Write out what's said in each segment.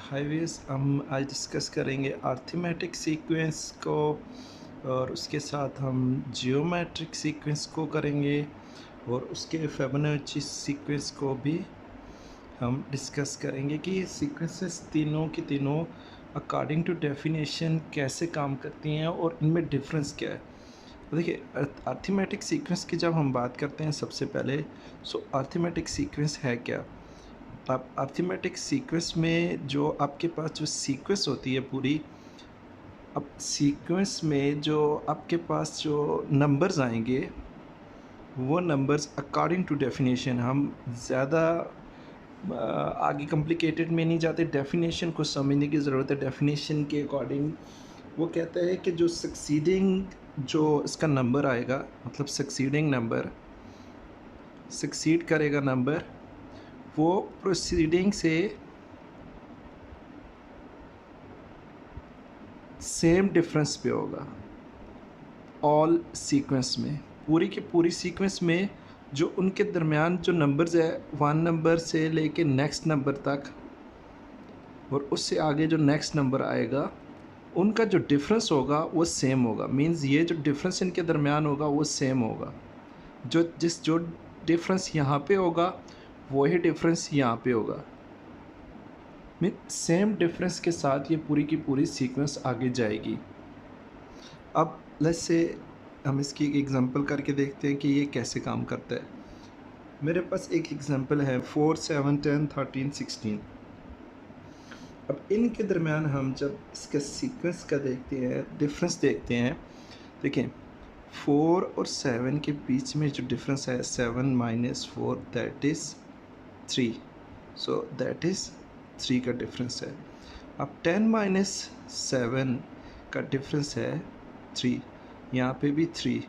Highways हम आज discuss करेंगे अर्थमेटिक सीक्वेंस को और उसके साथ हम जियोमेट्रिक सीक्वेंस को करेंगे और उसके फिबोनाची सीक्वेंस को भी हम डिस्कस करेंगे कि ये सीक्वेंसेस तीनों की तीनों अकॉर्डिंग टू डेफिनेशन कैसे काम करती हैं और इनमें डिफरेंस क्या है। तो देखिए, अर्थमेटिक सीक्वेंस की जब हम बात करते हैं सबसे पहले, सो अर्थमेटिक सीक्वेंस है क्या। आप अर्थमेटिक सीक्वेंस में जो आपके पास जो सीक्वेंस होती है पूरी, अब सीक्वेंस में जो आपके पास जो नंबर्स आएंगे वो नंबर्स अकॉर्डिंग टू डेफिनेशन, हम ज़्यादा आगे कॉम्प्लिकेटेड में नहीं जाते, डेफिनेशन को समझने की ज़रूरत है। डेफिनेशन के अकॉर्डिंग वो कहता है कि जो सक्सीडिंग जो इसका नंबर आएगा, मतलब सक्सीडिंग नंबर, सक्सीड करेगा नंबर, वो प्रोसीडिंग से सेम डिफरेंस पे होगा। ऑल सीक्वेंस में, पूरी की पूरी सीक्वेंस में जो उनके दरमियान जो नंबर्स है, 1 नंबर से लेके नेक्स्ट नंबर तक और उससे आगे जो नेक्स्ट नंबर आएगा, उनका जो डिफरेंस होगा वो सेम होगा। मींस ये जो डिफरेंस इनके दरमियान होगा वो सेम होगा। जो डिफरेंस यहाँ पे होगा वही डिफरेंस यहाँ पे होगा। मीन सेम डिफरेंस के साथ ये पूरी की पूरी सीक्वेंस आगे जाएगी। अब लेट्स से हम इसकी एक एग्जांपल करके देखते हैं कि ये कैसे काम करता है। मेरे पास एक एग्जांपल है 4, 7, 10, 13, 16। अब इनके दरमियान हम जब इसके सीक्वेंस का देखते हैं, डिफरेंस देखते हैं, देखें 4 और 7 के बीच में जो डिफरेंस है 7 minus 4 that is 3, so that is 3 का डिफरेंस है। अब 10 माइनस 7 का डिफरेंस है 3, यहाँ पे भी 3।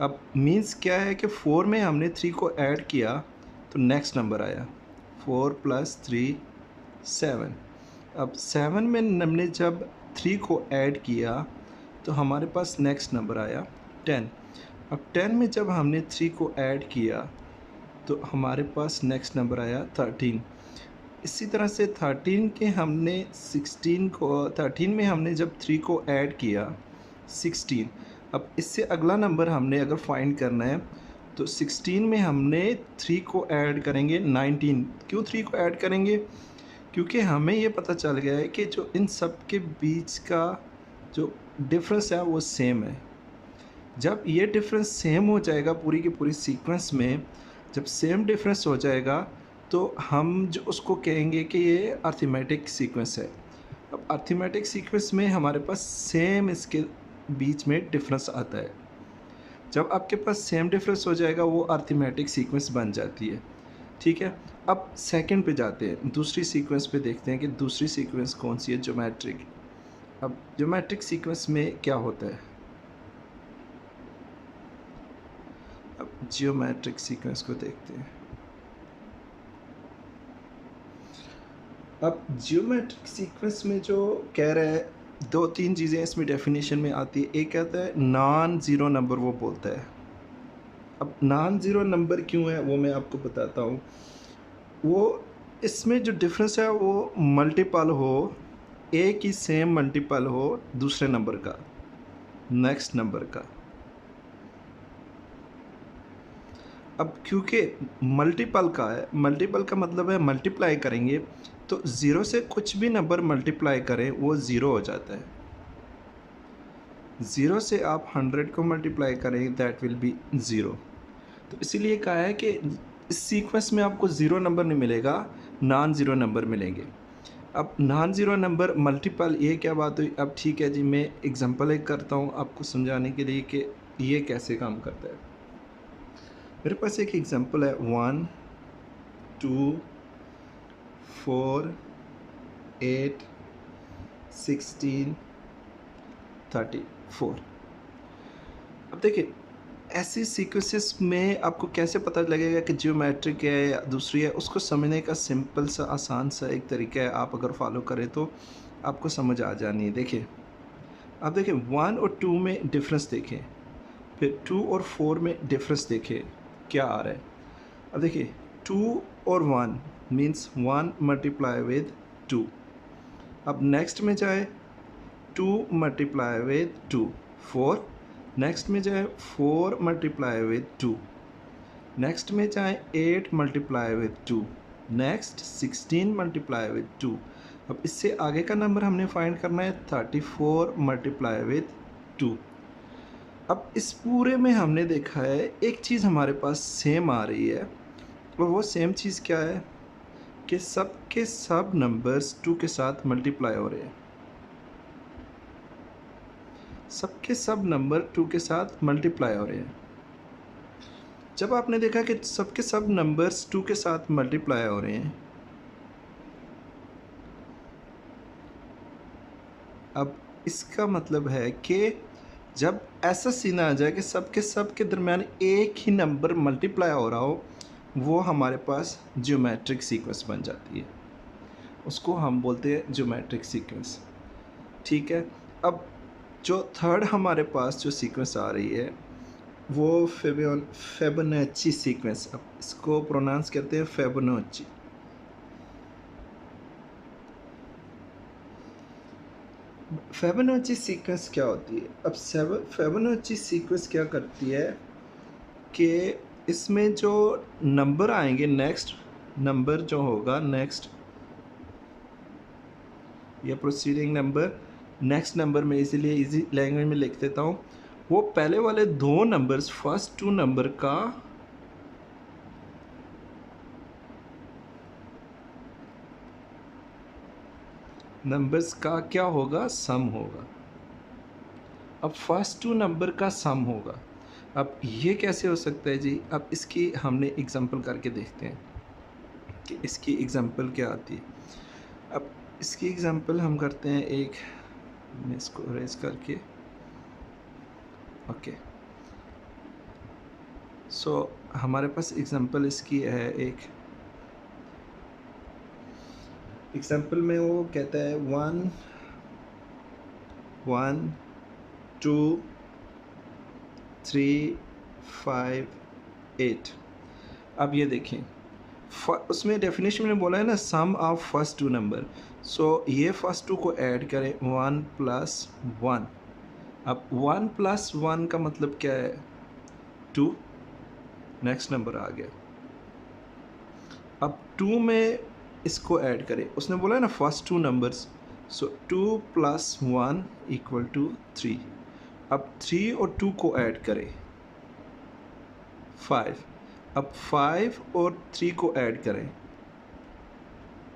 अब मीन्स क्या है कि 4 में हमने 3 को ऐड किया तो नेक्स्ट नंबर आया 4 प्लस 3 7। अब 7 में हमने जब 3 को ऐड किया तो हमारे पास नेक्स्ट नंबर आया 10। अब 10 में जब हमने 3 को ऐड किया तो हमारे पास नेक्स्ट नंबर आया 13। इसी तरह से 13 के हमने 16 को, 13 में हमने जब 3 को ऐड किया 16। अब इससे अगला नंबर हमने अगर फाइंड करना है तो 16 में हमने 3 को ऐड करेंगे 19। क्यों 3 को ऐड करेंगे? क्योंकि हमें ये पता चल गया है कि जो इन सब के बीच का जो डिफरेंस है वो सेम है। जब ये डिफरेंस सेम हो जाएगा पूरी की पूरी सीक्वेंस में, जब सेम डिफरेंस हो जाएगा तो हम जो उसको कहेंगे कि ये अर्थमेटिक सीक्वेंस है। अब अर्थमेटिक सीक्वेंस में हमारे पास सेम इसके बीच में डिफरेंस आता है। जब आपके पास सेम डिफरेंस हो जाएगा वो अर्थमेटिक सीक्वेंस बन जाती है। ठीक है, अब सेकंड पे जाते हैं, दूसरी सीक्वेंस पे देखते हैं कि दूसरी सीक्वेंस कौन सी है, ज्योमेट्रिक। अब ज्योमेट्रिक सीक्वेंस में क्या होता है, अब जियोमेट्रिक सीक्वेंस को देखते हैं। अब जियोमेट्रिक सीक्वेंस में जो कह रहा है, 2-3 चीज़ें इसमें डेफिनेशन में आती है। एक कहता है नॉन ज़ीरो नंबर, वो बोलता है। अब नॉन ज़ीरो नंबर क्यों है वो मैं आपको बताता हूँ। वो इसमें जो डिफरेंस है वो मल्टीपल हो, एक ही सेम मल्टीपल हो दूसरे नंबर का, नेक्स्ट नंबर का। अब क्योंकि मल्टीपल का है, मल्टीपल का मतलब है मल्टीप्लाई करेंगे तो ज़ीरो से कुछ भी नंबर मल्टीप्लाई करें वो ज़ीरो हो जाता है। ज़ीरो से आप 100 को मल्टीप्लाई करें दैट विल बी ज़ीरो। तो इसीलिए कहा है कि इस सीक्वेंस में आपको ज़ीरो नंबर नहीं मिलेगा, नॉन ज़ीरो नंबर मिलेंगे। अब नॉन ज़ीरो नंबर मल्टीपल, ये क्या बात हुई। अब ठीक है जी, मैं एग्जांपल एक करता हूँ आपको समझाने के लिए कि ये कैसे काम करता है। मेरे पास एक एग्जांपल है 1, 2, 4, 8, 16, 34। अब देखिए, ऐसी सीक्वेंसेस में आपको कैसे पता लगेगा कि जियोमेट्रिक है या दूसरी है, उसको समझने का सिंपल सा आसान सा एक तरीका है। आप अगर फॉलो करें तो आपको समझ आ जानी है। देखिए, आप देखिए 1 और 2 में डिफरेंस देखें, फिर 2 और 4 में डिफरेंस देखें क्या आ रहा है। अब देखिए 2 और 1 मीन्स 1 मल्टीप्लाई विद 2। अब नेक्स्ट में जाए 2 मल्टीप्लाई विद 2 4, नेक्स्ट में जाए 4 मल्टीप्लाई विद 2, नेक्स्ट में जाए 8 multiply with 2, next 16 multiply with 2। अब इससे आगे का नंबर हमने फाइंड करना है 34 मल्टीप्लाई विद 2। अब इस पूरे में हमने देखा है एक चीज़ हमारे पास सेम आ रही है, और वो सेम चीज़ क्या है कि सब के सब नंबर्स 2 के साथ मल्टीप्लाई हो रहे हैं। सब के सब नंबर 2 के साथ मल्टीप्लाई हो रहे हैं। जब आपने देखा कि सब के सब नंबर्स 2 के साथ मल्टीप्लाई हो रहे हैं, अब इसका मतलब है कि जब ऐसा सीन आ जाए कि सब के दरमियान एक ही नंबर मल्टीप्लाई हो रहा हो, वो हमारे पास ज्योमेट्रिक सीक्वेंस बन जाती है। उसको हम बोलते हैं ज्योमेट्रिक सीक्वेंस। ठीक है। अब जो थर्ड हमारे पास जो सीक्वेंस आ रही है वो फेबोनाची सीक्वेंस। अब इसको प्रोनाउंस करते हैं फेबोनाची। फेबोनाची सीक्वेंस क्या होती है? अब फेबोनाची सीक्वेंस क्या करती है कि इसमें जो नंबर आएंगे, नेक्स्ट नंबर जो होगा, नेक्स्ट या प्रोसीडिंग नंबर, नेक्स्ट नंबर में इसीलिए इजी लैंग्वेज में लिख देता हूँ, वो पहले वाले दो नंबर्स, फर्स्ट टू नंबर का नंबर्स का क्या होगा? सम होगा। अब फर्स्ट टू नंबर का सम होगा। अब ये कैसे हो सकता है जी? अब इसकी हमने एग्जांपल करके देखते हैं कि इसकी एग्जांपल क्या आती है। अब इसकी एग्जांपल हम करते हैं एक, मैं इसको रेज करके, ओके। सो हमारे पास एग्जांपल इसकी है एक। एग्जांपल में वो कहता है 1 1 2 3 5 8। अब ये देखें, उसमें डेफिनेशन में बोला है ना सम ऑफ फर्स्ट टू नंबर। सो ये फर्स्ट टू को ऐड करें 1 + 1। अब 1 + 1 का मतलब क्या है? 2। नेक्स्ट नंबर आ गया। अब 2 में इसको ऐड करें, उसने बोला है ना फर्स्ट टू नंबर्स। सो 2 + 1 = 3। अब 3 और 2 को ऐड करें 5। अब 5 और 3 को ऐड करें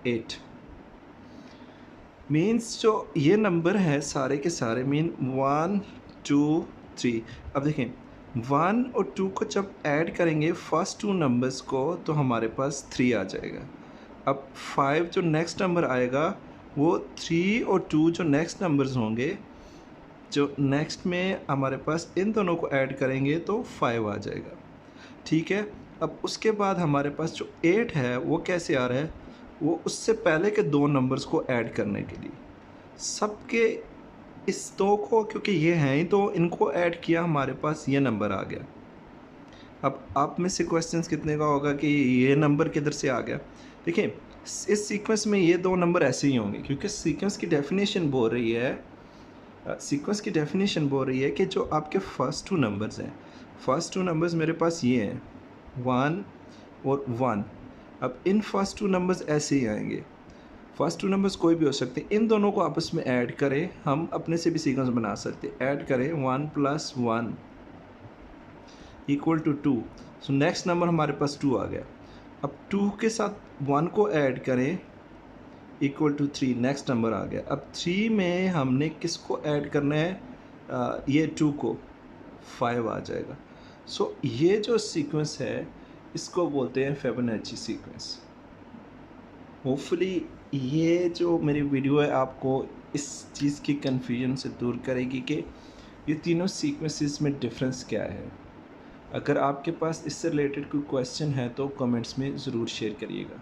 8। मीन्स जो ये नंबर है सारे के सारे मीन 1 2 3। अब देखें 1 और 2 को जब ऐड करेंगे फर्स्ट टू नंबर्स को, तो हमारे पास 3 आ जाएगा। अब 5 जो नेक्स्ट नंबर आएगा, वो 3 और 2 जो नेक्स्ट नंबर्स होंगे, जो नेक्स्ट में हमारे पास इन दोनों को ऐड करेंगे तो 5 आ जाएगा। ठीक है। अब उसके बाद हमारे पास जो 8 है वो कैसे आ रहा है? वो उससे पहले के दो नंबर्स को ऐड करने के लिए, सबके इस दो को, क्योंकि ये हैं ही तो इनको ऐड किया, हमारे पास ये नंबर आ गया। अब आप में से क्वेश्चंस कितने का होगा कि ये नंबर किधर से आ गया? देखिए इस सीक्वेंस में ये दो नंबर ऐसे ही होंगे, क्योंकि सीक्वेंस की डेफिनेशन बोल रही है कि जो आपके फर्स्ट टू नंबर्स हैं, फर्स्ट टू नंबर्स मेरे पास ये हैं 1 और 1। अब इन फर्स्ट टू नंबर्स ऐसे ही आएंगे। फर्स्ट टू नंबर्स कोई भी हो सकते हैं, इन दोनों को आपस में ऐड करें, हम अपने से भी सीक्वेंस बना सकते हैं। ऐड करें 1 + 1 = 2। सो नेक्स्ट नंबर हमारे पास 2 आ गया। अब 2 के साथ 1 को ऐड करें = 3। नेक्स्ट नंबर आ गया। अब 3 में हमने किसको ऐड करना है? ये 2 को, 5 आ जाएगा। सो ये जो सीक्वेंस है इसको बोलते हैं फेबोनाची सीक्वेंस। होपफुली ये जो मेरी वीडियो है आपको इस चीज़ की कन्फ्यूजन से दूर करेगी कि ये तीनों सीक्वेंसेस में डिफरेंस क्या है। अगर आपके पास इससे रिलेटेड कोई क्वेश्चन है तो कमेंट्स में ज़रूर शेयर करिएगा।